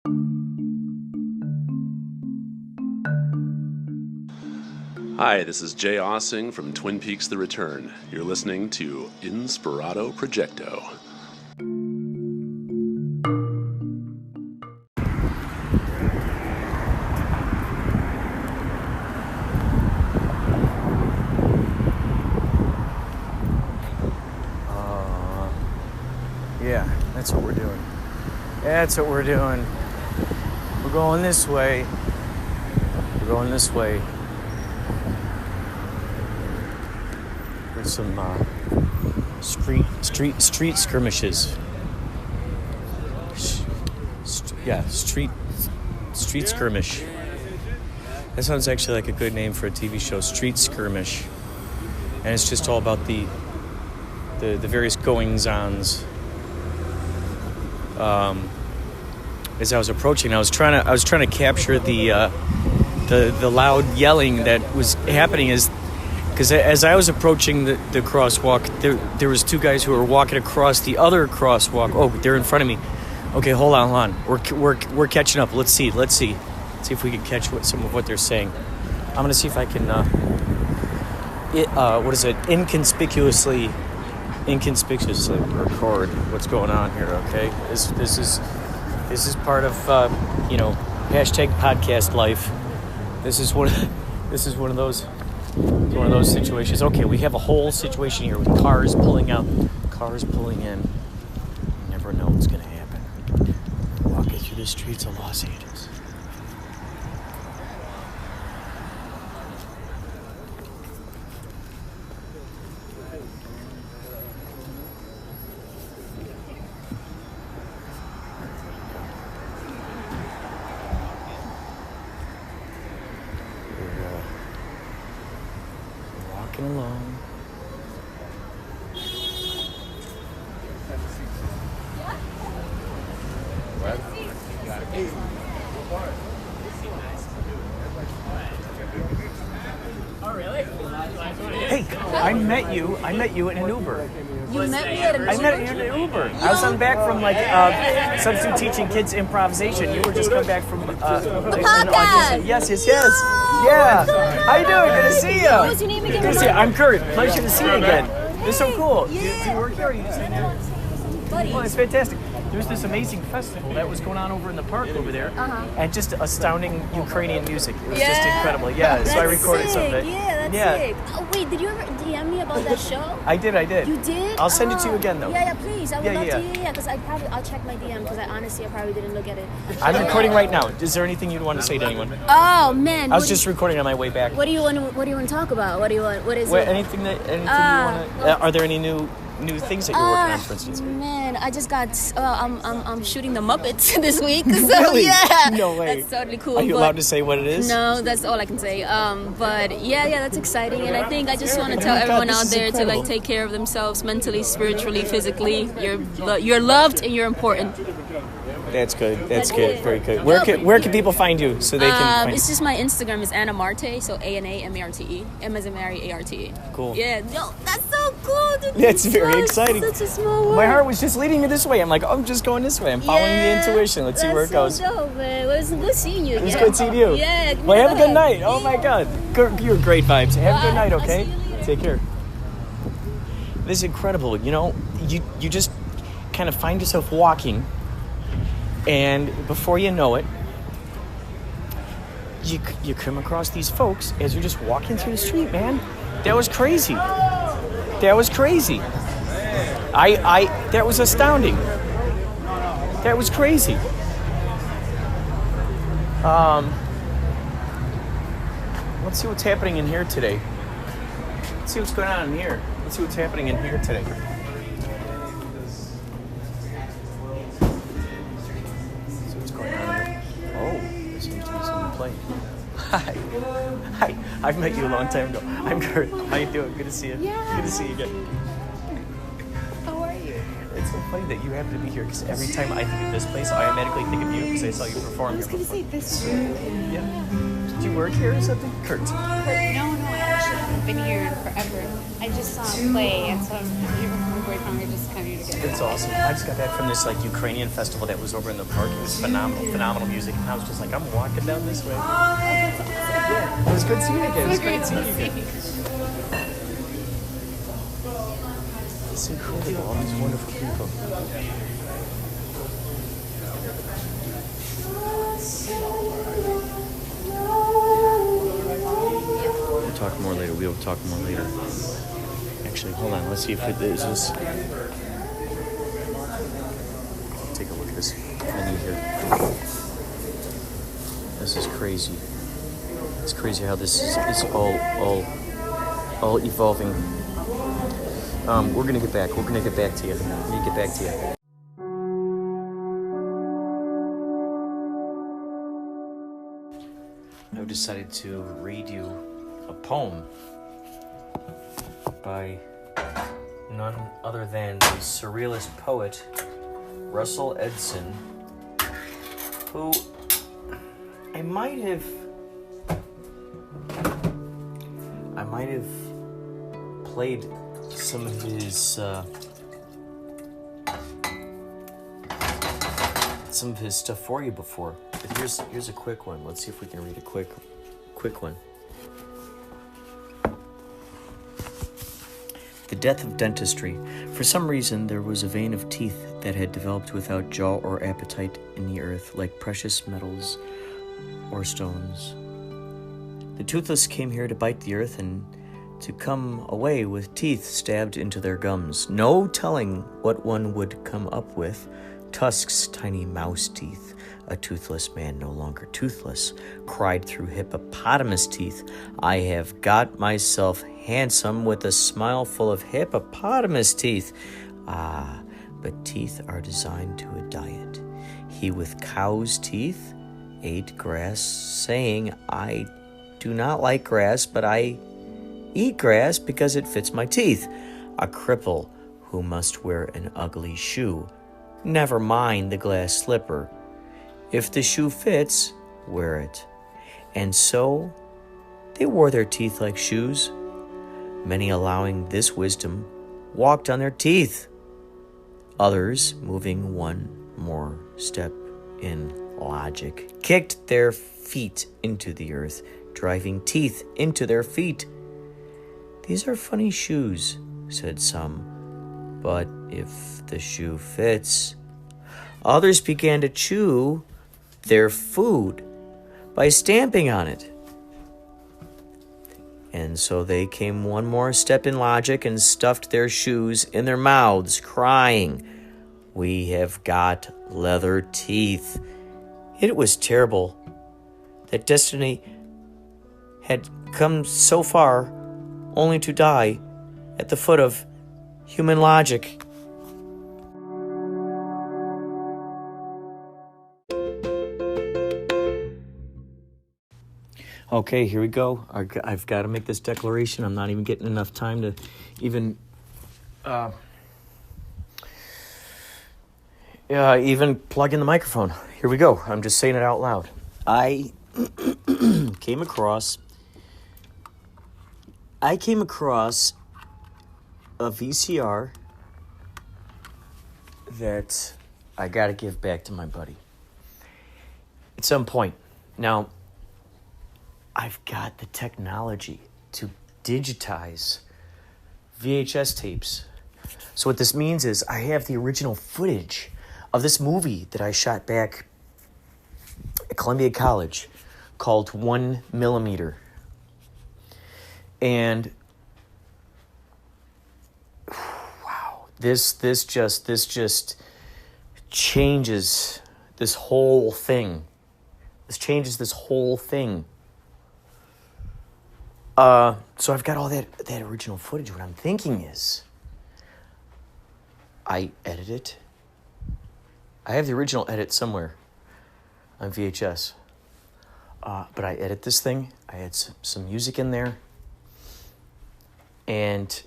Hi, this is Jay Aaseng from Twin Peaks: The Return. You're listening to Inspirado Projecto. Yeah, that's what we're doing. That's what we're doing. We're going this way. We're going this way. There's some street skirmishes. Street skirmish. That sounds actually like a good name for a TV show, Street Skirmish. And it's just all about the various goings-ons. As I was approaching, I was trying to capture the loud yelling that was happening because as I was approaching the crosswalk, there was two guys who were walking across the other crosswalk. Oh, they're in front of me. Okay, hold on. We're catching up. Let's see if we can catch some of what they're saying. I'm gonna see if I can inconspicuously record what's going on here. Okay, this is part of hashtag podcast life. This is one of those situations. Okay, we have a whole situation here with cars pulling out, cars pulling in. You never know what's going to happen. Walking through the streets of Los Angeles. Along. Oh, really? Hey, I met you in an Uber. You met me at an Uber? I met you in an Uber. I was coming back from substitute teaching kids improvisation. You were just coming back from the podcast. Yes. Yeah. How you doing? Good to see you. What was your name again? Good to see you. I'm Kurt. Pleasure to see you again. It's so cool. Do you work here or you just hang out? Oh, it's fantastic. There's this amazing festival that was going on over in the park over there, and just astounding Ukrainian music. It was just incredible. Yeah, so I recorded some of it. Yeah, that's sick. Oh, wait, did you ever DM me about that show? I did. You did? I'll send it to you again, though. Yeah, please. I would love to. Yeah, because I'll check my DM because I probably didn't look at it. I'm recording right now. Is there anything you'd want to say to anyone? Oh man, I was just recording on my way back. What do you want to talk about? What is it? Anything you want to? Are there any new things that you're working on, for instance? Man, I just got. I'm shooting the Muppets this week. So, really? Yeah. No way. That's totally cool. Are you allowed to say what it is? No, that's all I can say. But yeah, that's exciting, and I think I just want to tell everyone out there to take care of themselves mentally, spiritually, physically. You're loved and you're important. That's good. That's good. Very good. Where can people find you so they can find It's just my Instagram is Ana Marte, so ANAMARTE, M as in Mary, ARTE. Cool. Yeah, no, that's so cool. Dude. That's very exciting. Such a small world. My heart was just leading me this way. I'm like, I'm just going this way. I'm following the intuition. Let's see where it goes. That's so dope, man. Well, it was good seeing you again. It was good seeing you. Yeah. Well, have a good night. Oh my God. You're great vibes. Have a good night, okay? I'll see you later. Take care. This is incredible. You just kind of find yourself walking, and before you know it, you come across these folks as you're just walking through the street, man. That was crazy. That was crazy. That was astounding. That was crazy. Let's see what's happening in here today. Let's see what's going on in here. Let's see what's happening in here today. Hi. I've met you a long time ago. I'm Kurt. How you doing? Good to see you. Yeah. Good to see you again. How are you? It's so funny that you happen to be here because every time I think of this place, I automatically think of you because I saw you perform here before. I was going to say this room. Yeah. Did you work here or something? Kurt. No, I I've been here forever. I just saw him play, and so my boyfriend, we're just coming together. It's awesome. I just got back from this Ukrainian festival that was over in the park. It was phenomenal music. And I was just like, I'm walking down this way. Yeah, it was good seeing you again. It was great seeing you again. It's incredible. All these wonderful people. We'll talk more later. We'll talk more later. Actually, hold on. Let's see if it is this. Take a look at this menu here. This is crazy. It's crazy how this is all evolving. We're gonna get back. We're gonna get back to you. We're gonna get back to you. I've decided to read you a poem by none other than the surrealist poet Russell Edson, who I might have played some of his stuff for you before. But here's a quick one. Let's see if we can read a quick one. The Death of Dentistry. For some reason, there was a vein of teeth that had developed without jaw or appetite in the earth, like precious metals or stones. The toothless came here to bite the earth and to come away with teeth stabbed into their gums. No telling what one would come up with. Tusks, tiny mouse teeth. A toothless man, no longer toothless, cried through hippopotamus teeth, I have got myself handsome with a smile full of hippopotamus teeth. Ah, but teeth are designed to a diet. He with cow's teeth ate grass, saying, I do not like grass, but I eat grass because it fits my teeth. A cripple who must wear an ugly shoe. Never mind the glass slipper. If the shoe fits, wear it. And so they wore their teeth like shoes. Many, allowing this wisdom, walked on their teeth. Others, moving one more step in logic, kicked their feet into the earth, driving teeth into their feet. These are funny shoes, said some, but if the shoe fits. Others began to chew their food by stamping on it. And so they came one more step in logic and stuffed their shoes in their mouths, crying, We have got leather teeth. It was terrible that destiny had come so far only to die at the foot of human logic. Okay, here we go. I've got to make this declaration. I'm not even getting enough time to even plug in the microphone. Here we go. I'm just saying it out loud. I came across a VCR that I got to give back to my buddy at some point. Now, I've got the technology to digitize VHS tapes. So what this means is I have the original footage of this movie that I shot back at Columbia College called 1 Millimeter. And wow, this just changes this whole thing. This changes this whole thing. So I've got all that original footage. What I'm thinking is, I edit it. I have the original edit somewhere on VHS. But I edit this thing. I had some music in there. And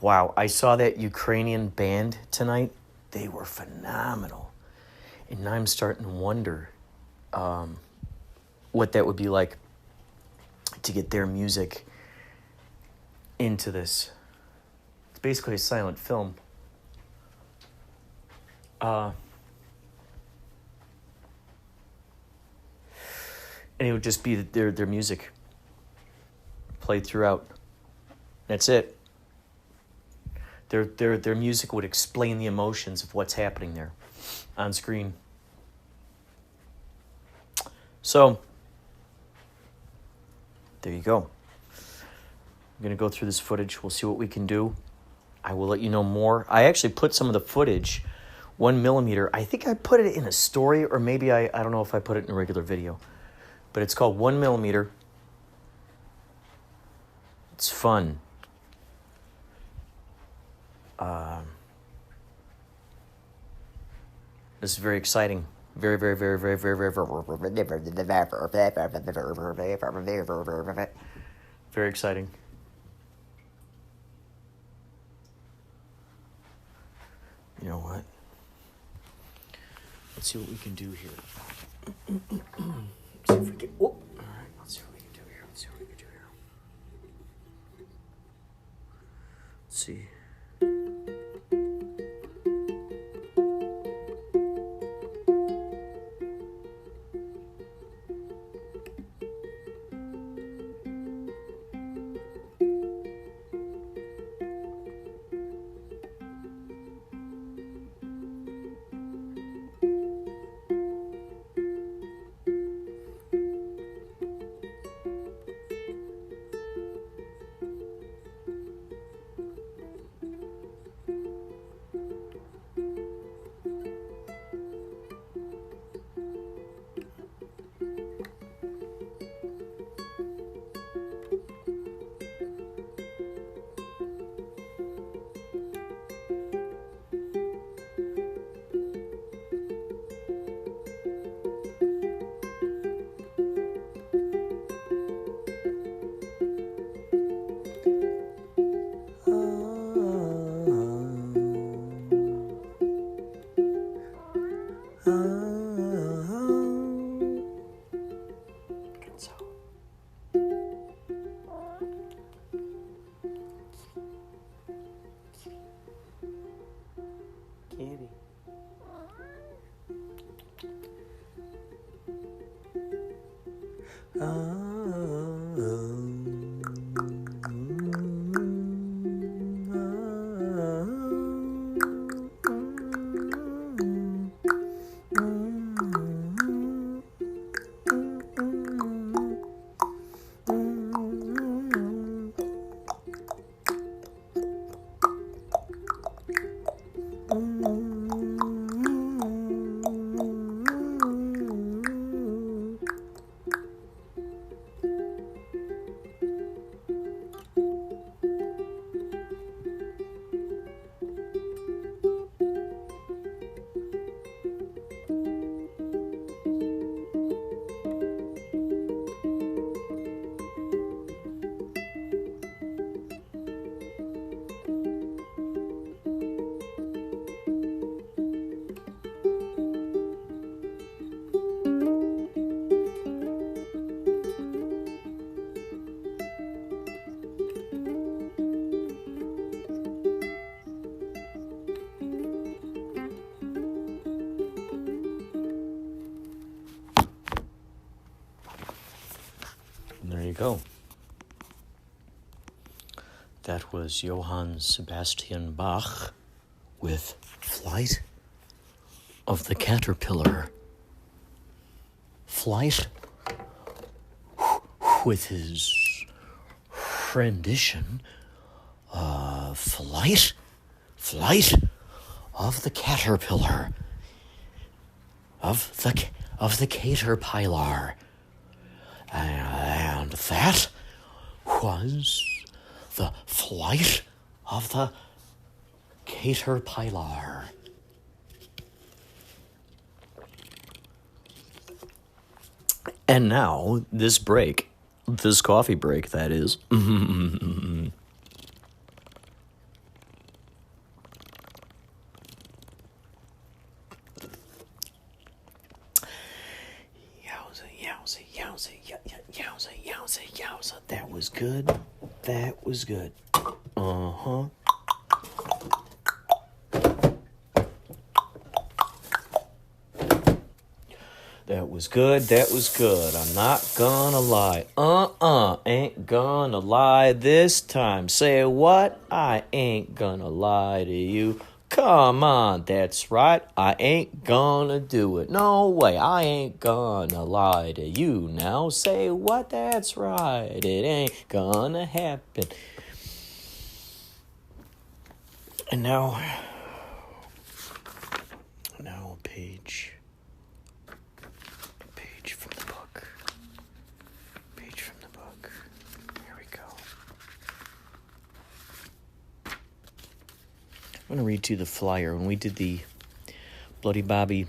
wow, I saw that Ukrainian band tonight. They were phenomenal. And now I'm starting to wonder what that would be like to get their music into this. It's basically a silent film. And it would just be their music played throughout. That's it. Their music would explain the emotions of what's happening there on screen. So, there you go. I'm going to go through this footage. We'll see what we can do. I will let you know more. I actually put some of the footage, 1mm. I think I put it in a story, or maybe I don't know if I put it in a regular video. But it's called 1mm. It's fun. This is very exciting. Very, very, very, very, very, very, very exciting. You know what? Let's see what we can do here. See if we can. Oh, all right. Let's see what we can do here. Let's see. There you go. That was Johann Sebastian Bach with Flight of the Caterpillar. Flight with his rendition of Flight of the Caterpillar. Of the Caterpillar. And that was the Flight of the Caterpillar. And now, this coffee break, that is. Yowza. That was good. That was good. Uh-huh. That was good. That was good. I'm not gonna lie. Ain't gonna lie this time. Say what? I ain't gonna lie to you. Come on, that's right. I ain't gonna do it. No way. I ain't gonna lie to you now. Say what? That's right. It ain't gonna happen. And now a page from the book. Page from the book. Here we go. I'm going to read to you the flyer. When we did the Bloody Bobby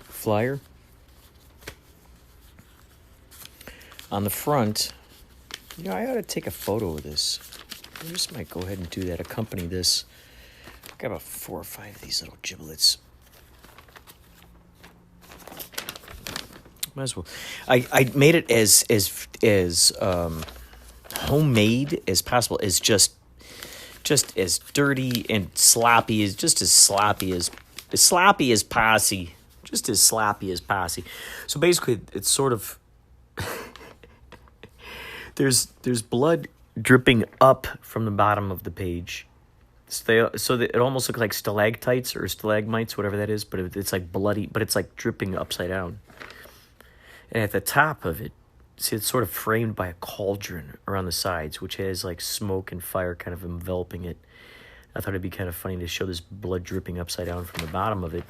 flyer, on the front, I ought to take a photo of this. I just might go ahead and do that, accompany this. I've got about 4 or 5 of these little giblets. Might as well. I made it as homemade as possible. As just as dirty and sloppy as sloppy as posse. Just as sloppy as posse. So basically, it's sort of there's blood dripping up from the bottom of the page. So that it almost looks like stalactites or stalagmites, whatever that is. But it's like bloody, but it's like dripping upside down. And at the top of it, see, it's sort of framed by a cauldron around the sides, which has like smoke and fire kind of enveloping it. I thought it'd be kind of funny to show this blood dripping upside down from the bottom of it.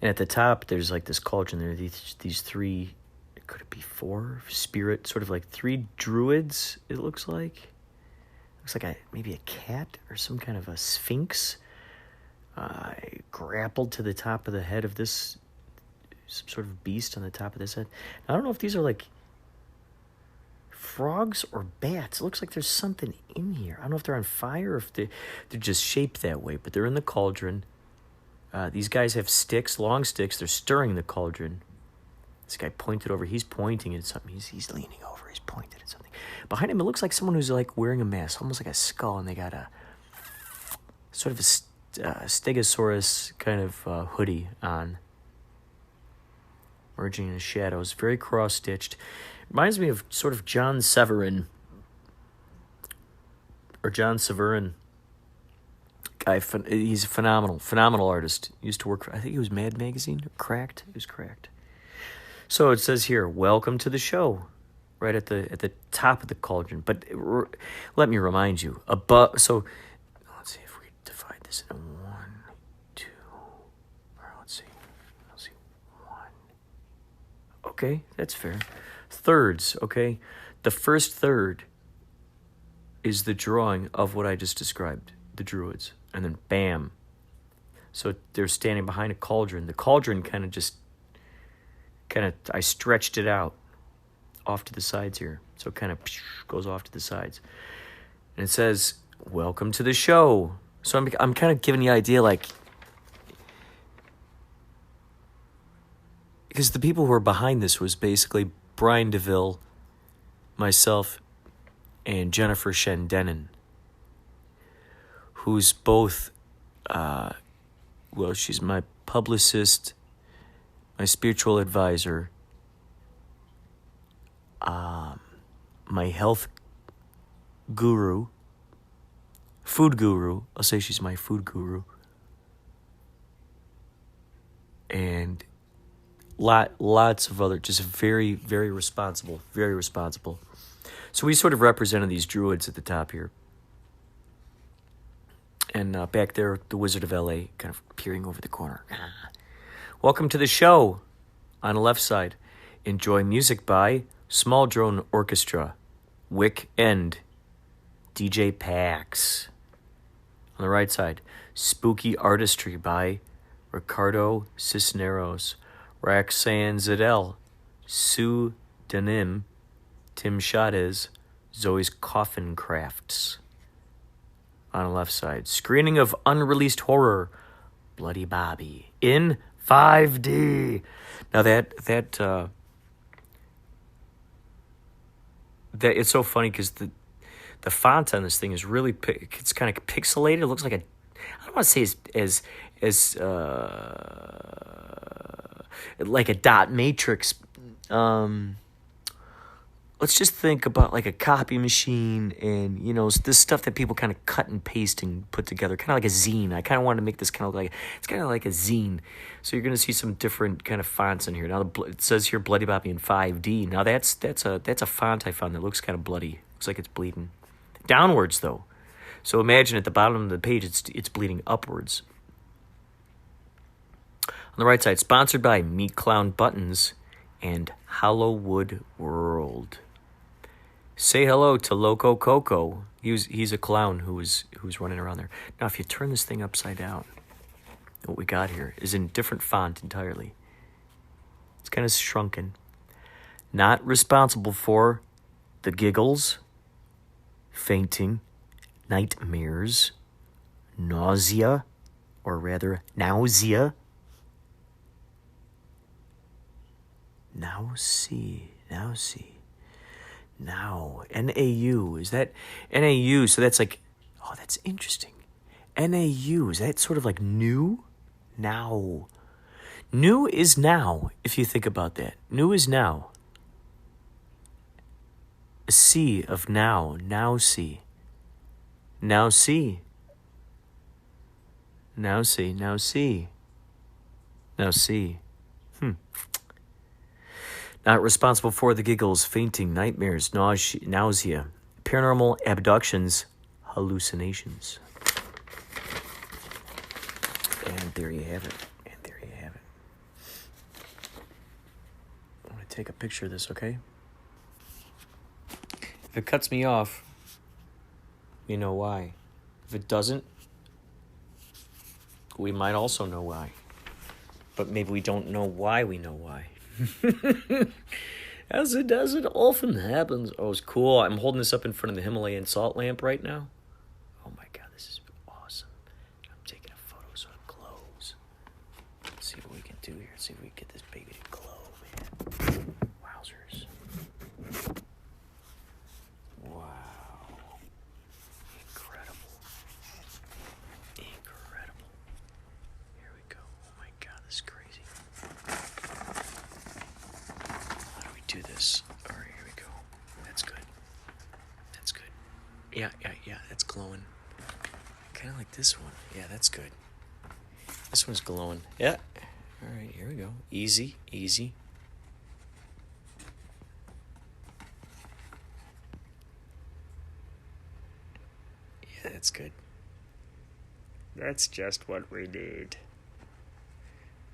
And at the top, there's like this cauldron. There are these 3, could it be 4 spirit, sort of like 3 druids, it looks like. Looks like maybe a cat or some kind of a sphinx grappled to the top of the head of this, some sort of beast on the top of this head. Now, I don't know if these are like frogs or bats. It looks like there's something in here. I don't know if they're on fire or if they're just shaped that way, but they're in the cauldron. These guys have sticks, long sticks. They're stirring the cauldron. This guy pointed over. He's pointing at something. He's leaning over. He's pointed at something. Behind him, it looks like someone who's like wearing a mask, almost like a skull, and they got a sort of a stegosaurus kind of hoodie on. Merging in the shadows, very cross-stitched. Reminds me of sort of John Severin. Guy, he's a phenomenal artist. He used to work for, I think it was Mad Magazine, or Cracked. It was Cracked. So it says here, welcome to the show, right at the top of the cauldron. But let me remind you, above, so let's see if we divide this into 1, 2, or let's see. Okay, that's fair. Thirds, okay? The first third is the drawing of what I just described, the druids. And then bam. So they're standing behind a cauldron. The cauldron I stretched it out off to the sides here. So it kind of goes off to the sides. And it says, welcome to the show. So I'm kind of giving the idea like, because the people who were behind this was basically Brian DeVille, myself, and Jennifer Shendenon, who's both, she's my publicist, my spiritual advisor, my health guru, food guru. I'll say she's my food guru. And lots of other, just very, very responsible, very responsible. So we sort of represented these druids at the top here. And back there, the Wizard of L.A. kind of peering over the corner. Welcome to the show. On the left side, enjoy music by Small Drone Orchestra, Wick End, DJ Pax. On the right side, Spooky Artistry by Ricardo Cisneros, Roxanne Zedel, Sue Denim, Tim Chavez, Zoe's Coffin Crafts. On the left side, screening of unreleased horror, Bloody Bobby, in 5D. Now that that it's so funny because the font on this thing is really it's kind of pixelated. It looks like I don't want to say as like a dot matrix. Let's just think about like a copy machine and, you know, this stuff that people kind of cut and paste and put together, kind of like a zine. I kind of wanted to make this kind of like, it's kind of like a zine. So you're going to see some different kind of fonts in here. Now it says here Bloody Bobby in 5D. Now that's a font I found that looks kind of bloody. Looks like it's bleeding. Downwards though. So imagine at the bottom of the page it's bleeding upwards. On the right side, sponsored by Meat Clown Buttons and Hollowwood World. Say hello to Loco Coco. He's a clown who was running around there. Now, if you turn this thing upside down, what we got here is in different font entirely. It's kind of shrunken. Not responsible for the giggles, fainting, nightmares, nausea, or rather nausea. Now, N-A-U, is that N-A-U? So that's like, oh, that's interesting. N-A-U, is that sort of like new? Now. New is now, if you think about that. New is now. A sea of now. Now see. Now see. Now see. Now see. Now see. Not responsible for the giggles, fainting, nightmares, nausea, paranormal abductions, hallucinations. And there you have it. I'm going to take a picture of this, okay? If it cuts me off, you know why. If it doesn't, we might also know why. But maybe we don't know why we know why. As it often happens. Oh, it's cool. I'm holding this up in front of the Himalayan salt lamp right now. Oh my God, this is awesome. I'm taking a photo so it glows. Let's see what we can do here. Let's see if we can get this baby to glow, man. Wowzers. Wow. Incredible. Here we go. Oh my God, this is crazy. Do this. All right, here we go. That's good. Yeah, that's glowing. Kind of like this one. Yeah, that's good. This one's glowing. Yeah. All right, here we go. Easy. Yeah, that's good. That's just what we need.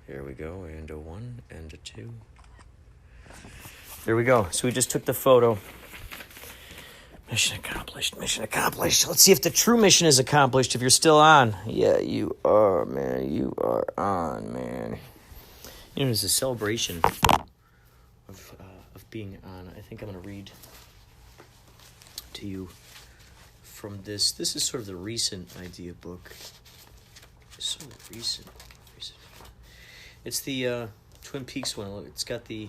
Here we go. And a 1 and a 2. There we go. So we just took the photo. Mission accomplished. Let's see if the true mission is accomplished, if you're still on. Yeah, you are, man. You are on, man. You know, it's a celebration of being on. I think I'm going to read to you from this. This is sort of the recent idea book. So recent. It's the Twin Peaks one. Look, it's got the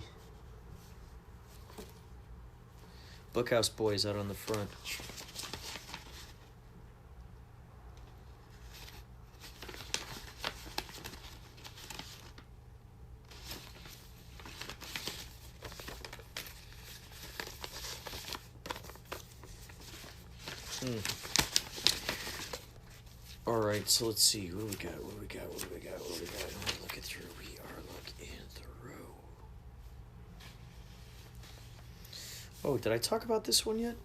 Bookhouse Boys out on the front. All right, so let's see. What do we got? I'm looking through. We are looking through. Oh, did I talk about this one yet?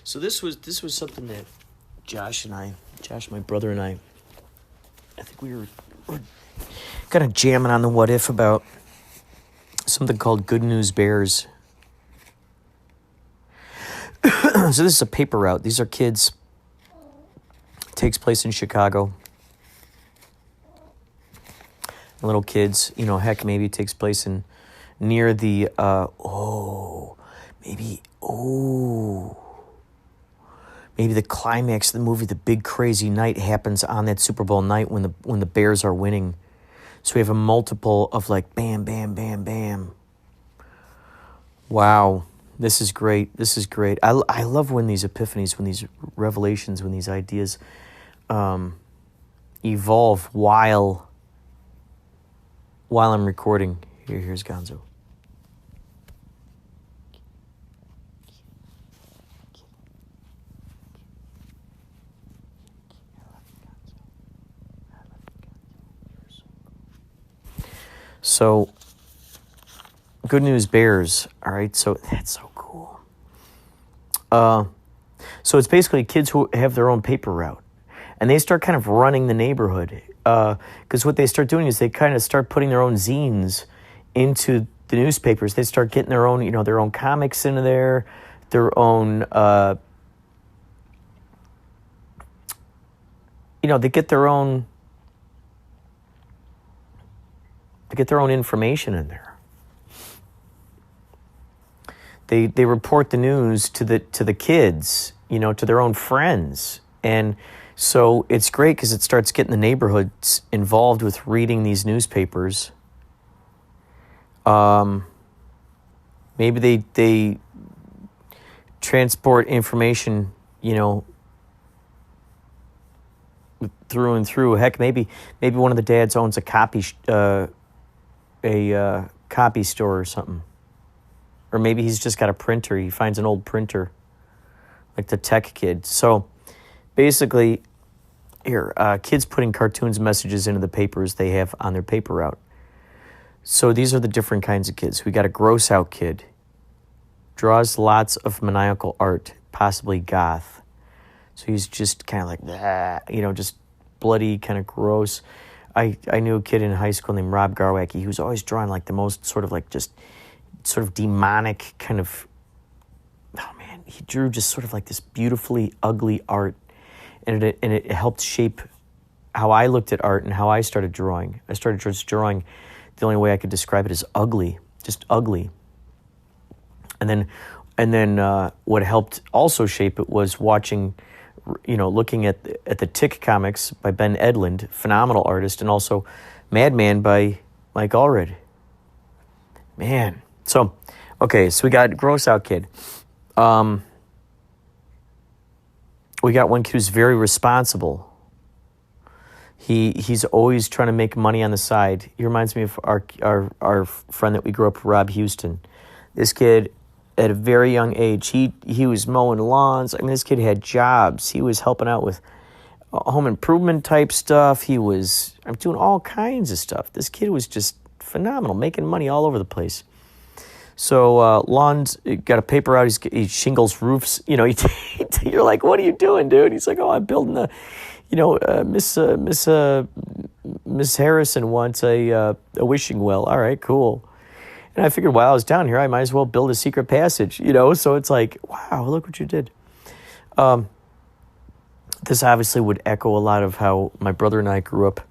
So this was something that Josh, my brother and I think we were kind of jamming on the what if about something called Good News Bears. So this is a paper route. These are kids. It takes place in Chicago. Little kids, heck, maybe it takes place near the, maybe the climax of the movie, The Big Crazy Night, happens on that Super Bowl night when the Bears are winning. So we have a multiple of like bam, bam, bam, bam. Wow. This is great. This is great. I love when these epiphanies, when these revelations, when these ideas evolve while I'm recording. Here's Gonzo. So, good news bears. All right, so that's so cool. So it's basically kids who have their own paper route, and they start kind of running the neighborhood. Because what they start doing is they kind of start putting their own zines into the newspapers. They start getting their own, their own comics into there, their own, they get their own. They get their own information in there. They report the news to the kids, to their own friends. And so it's great because it starts getting the neighborhoods involved with reading these newspapers. Maybe they transport information, through and through. Heck, maybe one of the dads owns a copy store or something. Or maybe he's just got a printer. He finds an old printer, like the tech kid. So basically, here, kids putting cartoons messages into the papers they have on their paper route. So these are the different kinds of kids. We got a gross out kid. Draws lots of maniacal art, possibly goth. So he's just kind of like, just bloody, kind of gross. I knew a kid in high school named Rob Garwacky. He was always drawing like the most sort of like just sort of demonic kind of, he drew just sort of like this beautifully ugly art. And it helped shape how I looked at art and how I started drawing. I started just drawing, the only way I could describe it is ugly, just ugly. And then what helped also shape it was watching, looking at the Tick comics by Ben Edlund, phenomenal artist, and also Madman by Mike Allred. Man. So, okay, so we got Gross Out Kid. We got one kid who's very responsible. He's always trying to make money on the side. He reminds me of our friend that we grew up with, Rob Houston. This kid, at a very young age, he was mowing lawns. I mean, this kid had jobs. He was helping out with home improvement type stuff. He was doing all kinds of stuff. This kid was just phenomenal, making money all over the place. So lawns, got a paper out. He shingles roofs. You're like, what are you doing, dude? He's like, oh, I'm building Miss Harrison wants a wishing well. All right, cool. And I figured while I was down here, I might as well build a secret passage, So it's like, wow, look what you did. This obviously would echo a lot of how my brother and I grew up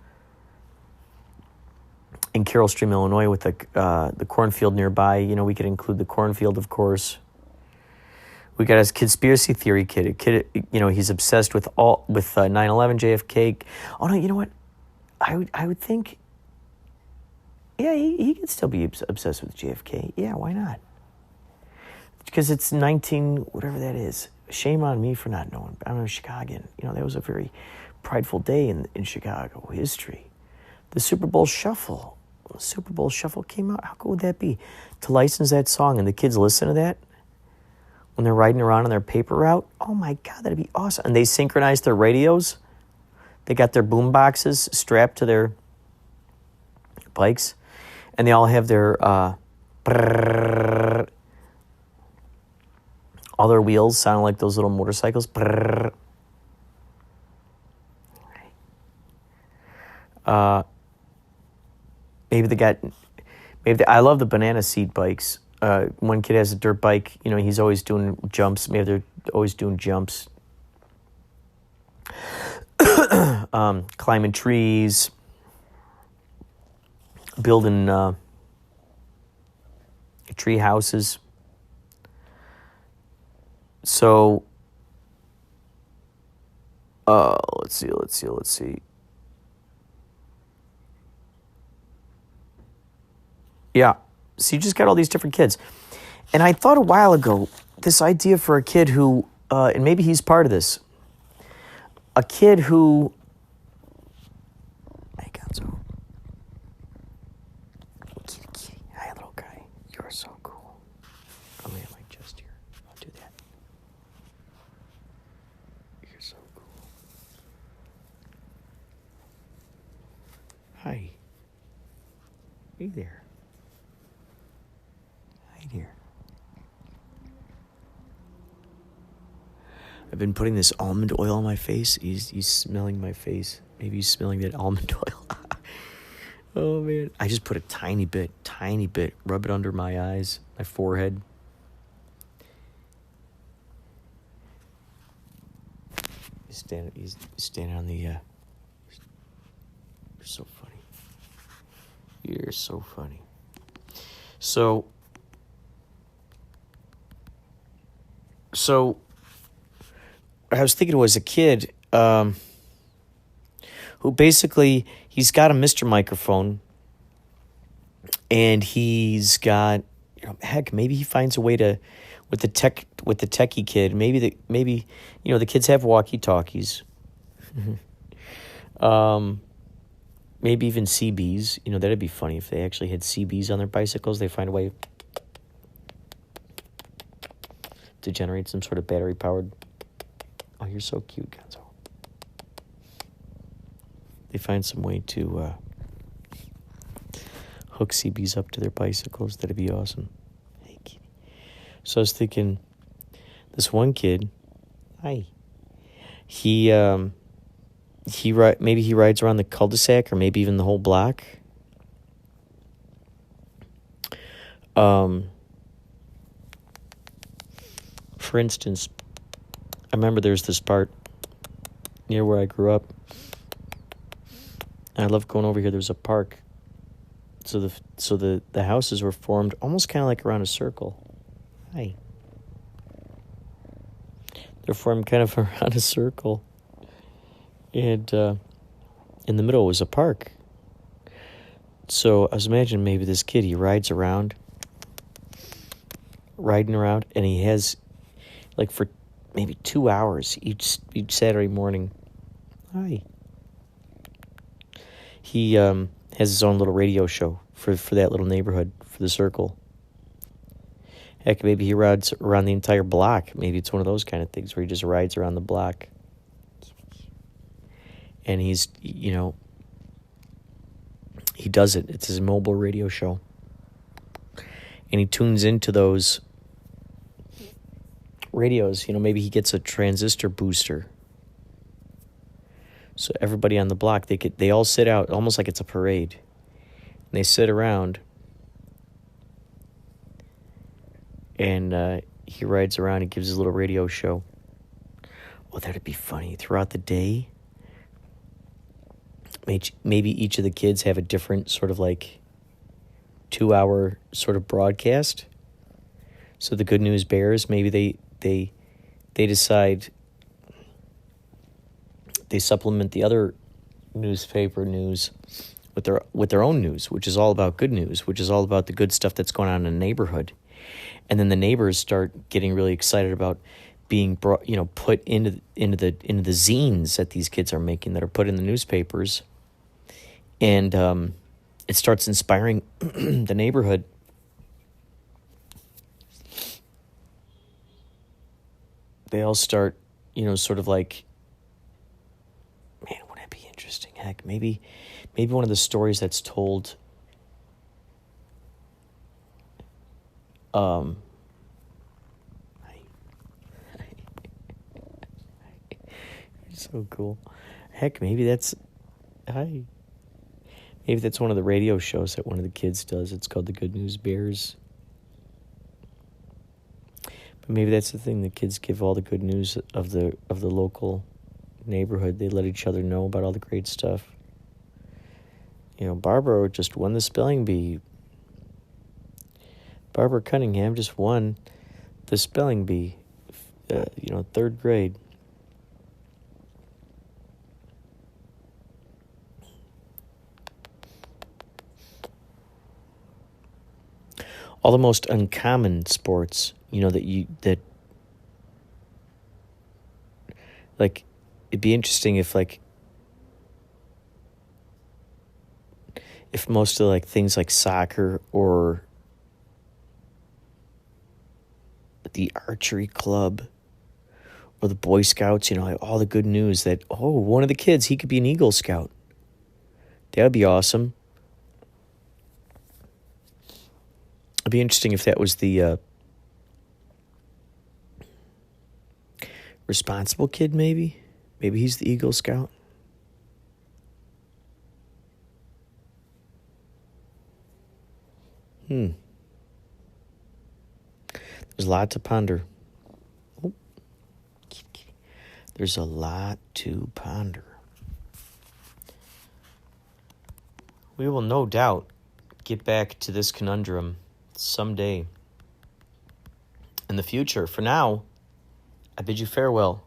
in Carroll Stream, Illinois, with the cornfield nearby. We could include the cornfield, of course. We got his conspiracy theory kid. A kid, he's obsessed with 9/11, JFK. Oh no, you know what? I would think. Yeah, he could still be obsessed with JFK. Yeah, why not? Because it's whatever that is. Shame on me for not knowing. I'm a Chicagoan. That was a very prideful day in Chicago history. The Super Bowl Shuffle. When the Super Bowl Shuffle came out, how cool would that be? To license that song and the kids listen to that when they're riding around on their paper route. Oh my God, that'd be awesome. And they synchronize their radios. They got their boom boxes strapped to their bikes. And they all have their all their wheels sound like those little motorcycles. I love the banana seat bikes. One kid has a dirt bike. He's always doing jumps. Maybe they're always doing jumps. Climbing trees. Building tree houses. So, let's see. Yeah. So you just got all these different kids. And I thought a while ago, this idea for a kid who, and maybe he's part of this, a kid who, hey, Gonzo. Kitty, kitty. Hi, little guy. You're so cool. I'll lay on my chest here. I'll do that. You're so cool. Hi. Hey there. Hi there. I've been putting this almond oil on my face. He's smelling my face. Maybe he's smelling that almond oil. Oh, man. I just put a tiny bit. Rub it under my eyes, my forehead. He's standing on the... You're so funny. You're so funny. So I was thinking was a kid who basically, he's got a Mr. Microphone, and he's got, heck, maybe he finds a way to, with the techie kid, maybe the kids have walkie-talkies. Maybe even CBs. That'd be funny if they actually had CBs on their bicycles. They find a way to generate some sort of battery-powered... Oh, you're so cute, Gonzo. They find some way to hook CBs up to their bicycles. That'd be awesome. Hey, kitty. So I was thinking, this one kid, hi, maybe he rides around the cul-de-sac, or maybe even the whole block. For instance, I remember there's this part near where I grew up. I love going over here. There's a park. So the houses were formed almost kind of like around a circle. Hi. They're formed kind of around a circle. And in the middle was a park. So I was imagining maybe this kid, he riding around, and he has, like, for maybe 2 hours each Saturday morning. Hi. He has his own little radio show for that little neighborhood, for the circle. Heck, maybe he rides around the entire block. Maybe it's one of those kind of things where he just rides around the block. And he's, he does it. It's his mobile radio show. And he tunes into those radios. Maybe he gets a transistor booster. So everybody on the block, they all sit out, almost like it's a parade. And they sit around. And he rides around and gives his little radio show. Well, that'd be funny. Throughout the day, maybe each of the kids have a different sort of 2-hour sort of broadcast. So the Good News Bears, maybe they decide they supplement the other newspaper news with their own news, which is all about good news, which is all about the good stuff that's going on in the neighborhood. And then the neighbors start getting really excited about being brought, put into the zines that these kids are making, that are put in the newspapers. And it starts inspiring the neighborhood. They all start, sort of like, man, wouldn't it be interesting? Heck, maybe one of the stories that's told, so cool. Heck, maybe that's one of the radio shows that one of the kids does. It's called the Good News Bears. But maybe that's the thing. The kids give all the good news of the local neighborhood. They let each other know about all the great stuff. Barbara just won the spelling bee. Barbara Cunningham just won the spelling bee. 3rd grade. all the most uncommon sports, that like, it'd be interesting if most of things like soccer or the archery club or the Boy Scouts, all the good news that, one of the kids, he could be an Eagle Scout. That would be awesome. It'd be interesting if that was the responsible kid, maybe. Maybe he's the Eagle Scout. There's a lot to ponder. There's a lot to ponder. We will no doubt get back to this conundrum someday in the future. For now, I bid you farewell.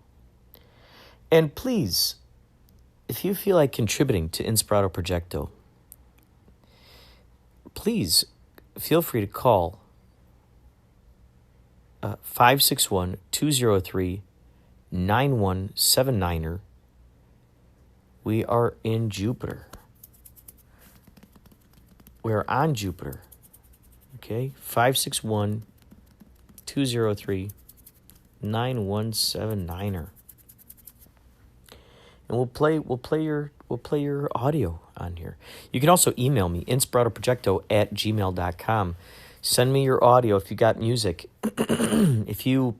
And please, if you feel like contributing to Inspirado Projecto, please feel free to call 561-203-9179. We are in Jupiter. We are on Jupiter. Okay? 561-203-9179. And we'll play your audio on here. You can also email me, inspiratoprojecto@gmail.com. Send me your audio if you got music. If you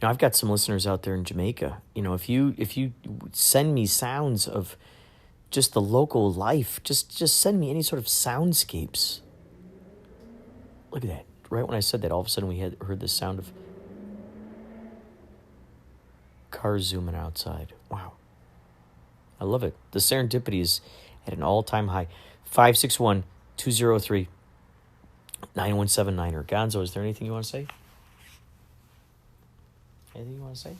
I've got some listeners out there in Jamaica. If you send me sounds of just the local life, just send me any sort of soundscapes. Look at that. Right when I said that, all of a sudden we heard the sound of cars zooming outside. Wow. I love it. The serendipity is at an all-time high. 561-203-9179. Or Gonzo, is there anything you want to say? Anything you want to say?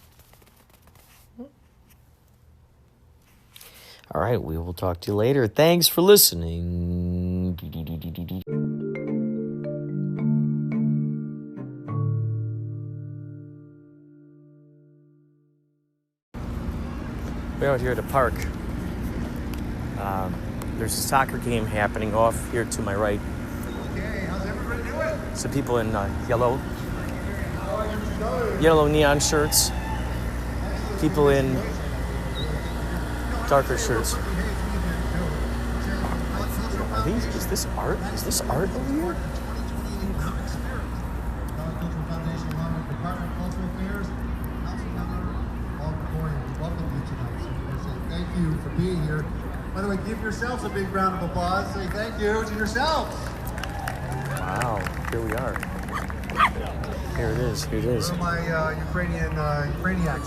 All right, we will talk to you later. Thanks for listening. We're out here at the park. There's a soccer game happening off here to my right. Okay, how's everybody doing? Some people in yellow neon shirts. People in darker shirts. Is this art? Is this art over here? Thank you for being here. By the way, give yourselves a big round of applause. Say thank you to yourselves. Wow, here we are. Here it is. Where are my Ukrainians?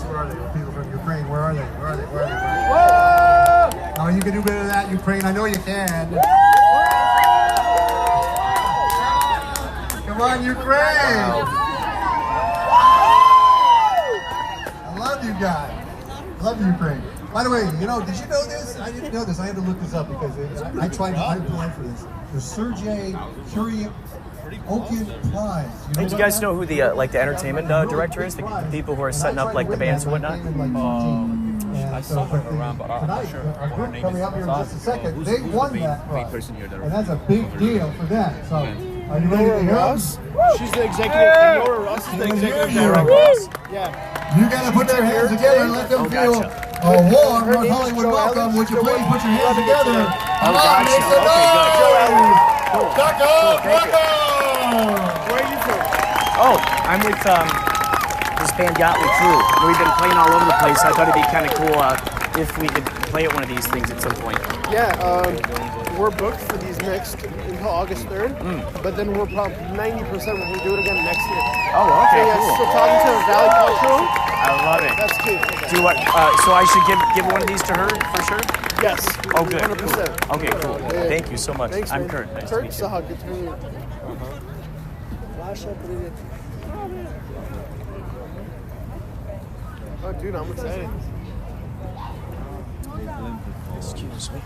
Where are they? People from Ukraine. Where are they? Whoa! Oh, you can do better than that, Ukraine. I know you can. Come on, Ukraine! I love you guys. I love you, Ukraine. By the way, did you know this? I didn't know this. I had to look this up because I tried to apply for this. The Sergei Kuriokin Prize. Hey, do you guys know who the entertainment director is? The people who are setting up the bands and whatnot? I saw her around, but I'm not sure. Our group coming up here in just a second, they won that prize. And that's a big deal for them. So, are you ready to hear us? She's the executive. Nora Ross is the executive director. Yeah. You got to put your hands together and let them feel a warm North Hollywood welcome. Would you please put your hands together? Come on, make some noise! Where are you from? Oh, I'm with this band Yachtly Crew. We've been playing all over the place. I thought it'd be kind of cool if we could play at one of these things at some point. Yeah, we're booked for these next until August 3rd, but then we're probably 90% when we do it again next year. Oh, okay, so, yeah, cool. So talking to Valley Cultural. I love it. That's cute. Do what? So I should give one of these to her for sure? Yes. Oh, good. 100%. Cool. Okay, cool. Yeah. Thank you so much. Thanks, I'm man. Kurt. Nice to Kurt meet you. Sahag, good to meet you. Flash up, please. Oh, dude, I'm excited. Excuse me.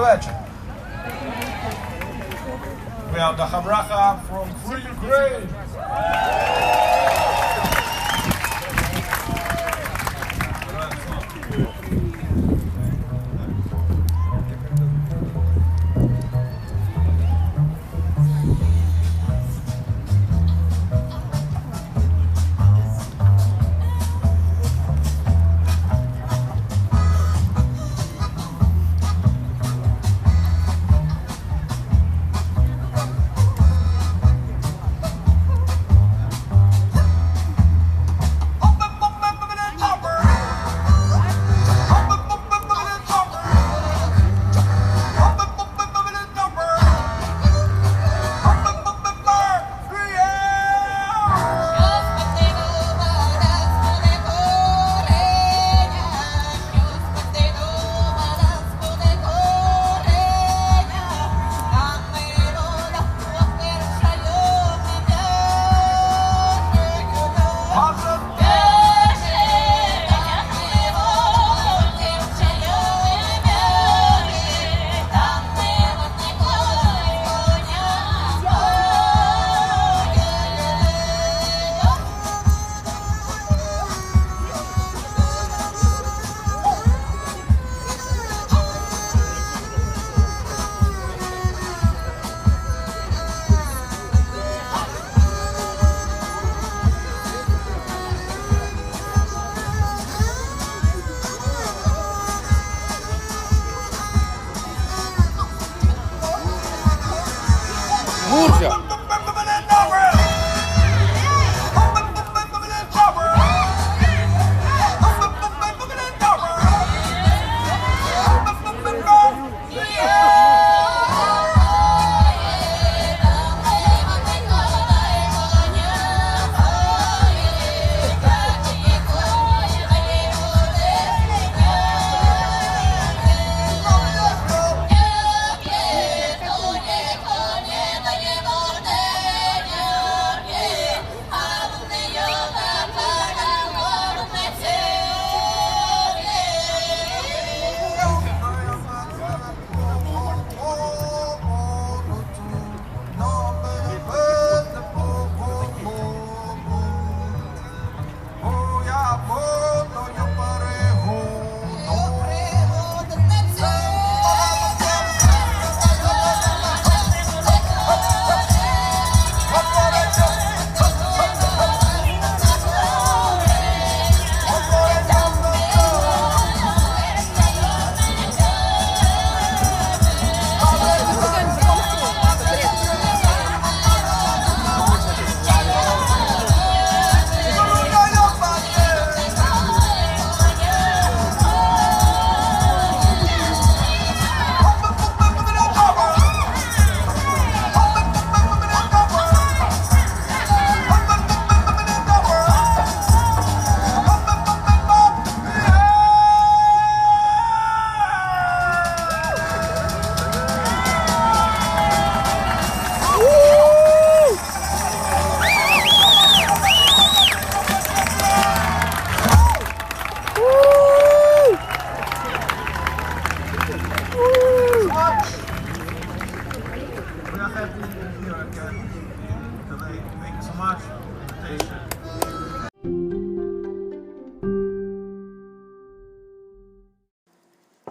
вечір. We have the Habracha from Free Ukraine.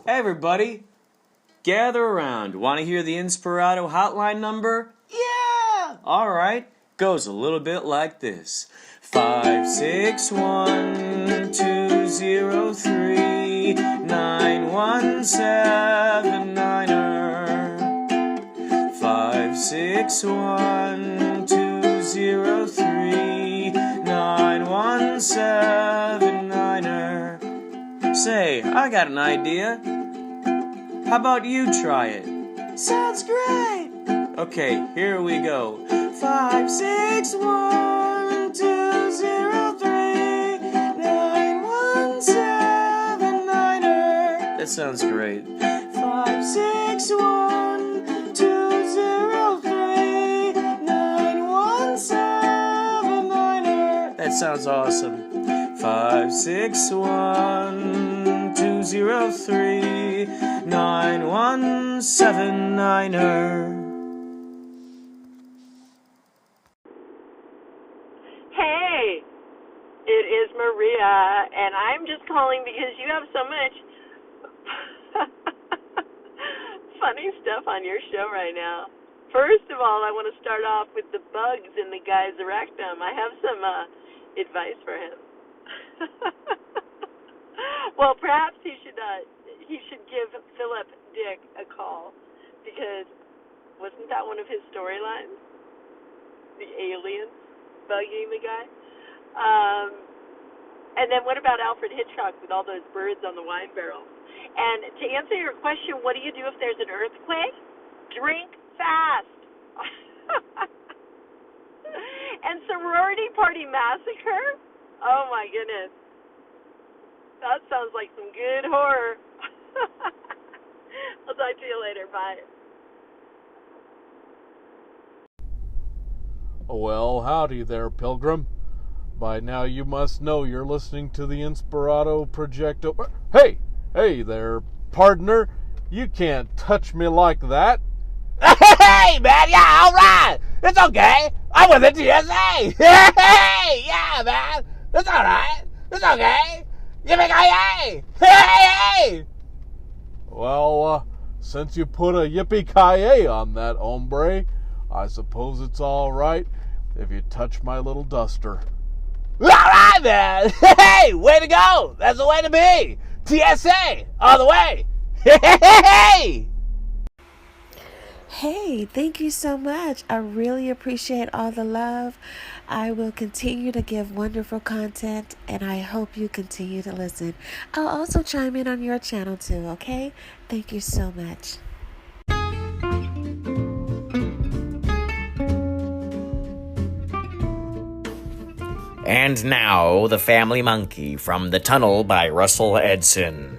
Hey everybody, gather around. Want to hear the Inspirado Hotline number? Yeah! Alright, goes a little bit like this. 561-203-9179er 561-203-9179er Say, I got an idea. How about you try it? Sounds great! Okay, here we go. 561-203-9179er That sounds great. 561-203-9179er That sounds awesome. 561-203 203-9179er. Hey, it is Maria, and I'm just calling because you have so much funny stuff on your show right now. First of all, I want to start off with the bugs in the guy's rectum. I have some advice for him. Well, perhaps he should give Philip Dick a call, because wasn't that one of his storylines? The aliens bugging the guy. And then what about Alfred Hitchcock with all those birds on the wine barrels? And to answer your question, what do you do if there's an earthquake? Drink fast. And sorority party massacre? Oh my goodness. That sounds like some good horror. I'll talk to you later. Bye. Well, howdy there, Pilgrim. By now you must know you're listening to the Inspirado Projecto. Hey there, partner. You can't touch me like that. Hey, man, yeah, all right. It's okay. I'm with the TSA. Hey, yeah, man. It's all right. It's okay. Yippee-ki-yay. Hey. Well, since you put a yippee-ki-yay on that, hombre, I suppose it's all right if you touch my little duster. All right, man. Hey, way to go. That's the way to be. TSA, all the way. Hey. Hey, thank you so much. I really appreciate all the love. I will continue to give wonderful content, and I hope you continue to listen. I'll also chime in on your channel too, okay? Thank you so much. And now, The Family Monkey from The Tunnel by Russell Edson.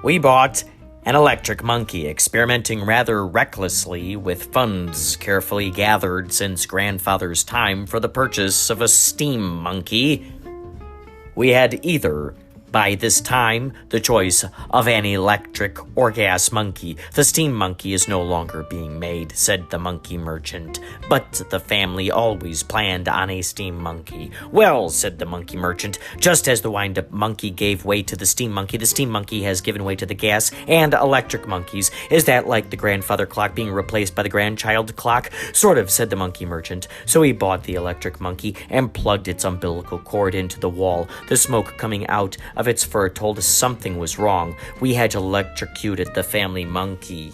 We bought an electric monkey, experimenting rather recklessly with funds carefully gathered since grandfather's time for the purchase of a steam monkey. We had either, by this time, the choice of an electric or gas monkey. The steam monkey is no longer being made, said the monkey merchant, but the family always planned on a steam monkey. Well, said the monkey merchant, just as the wind-up monkey gave way to the steam monkey has given way to the gas and electric monkeys. Is that like the grandfather clock being replaced by the grandchild clock? Sort of, said the monkey merchant. So he bought the electric monkey and plugged its umbilical cord into the wall. The smoke coming out of its fur told us something was wrong. We had electrocuted the family monkey.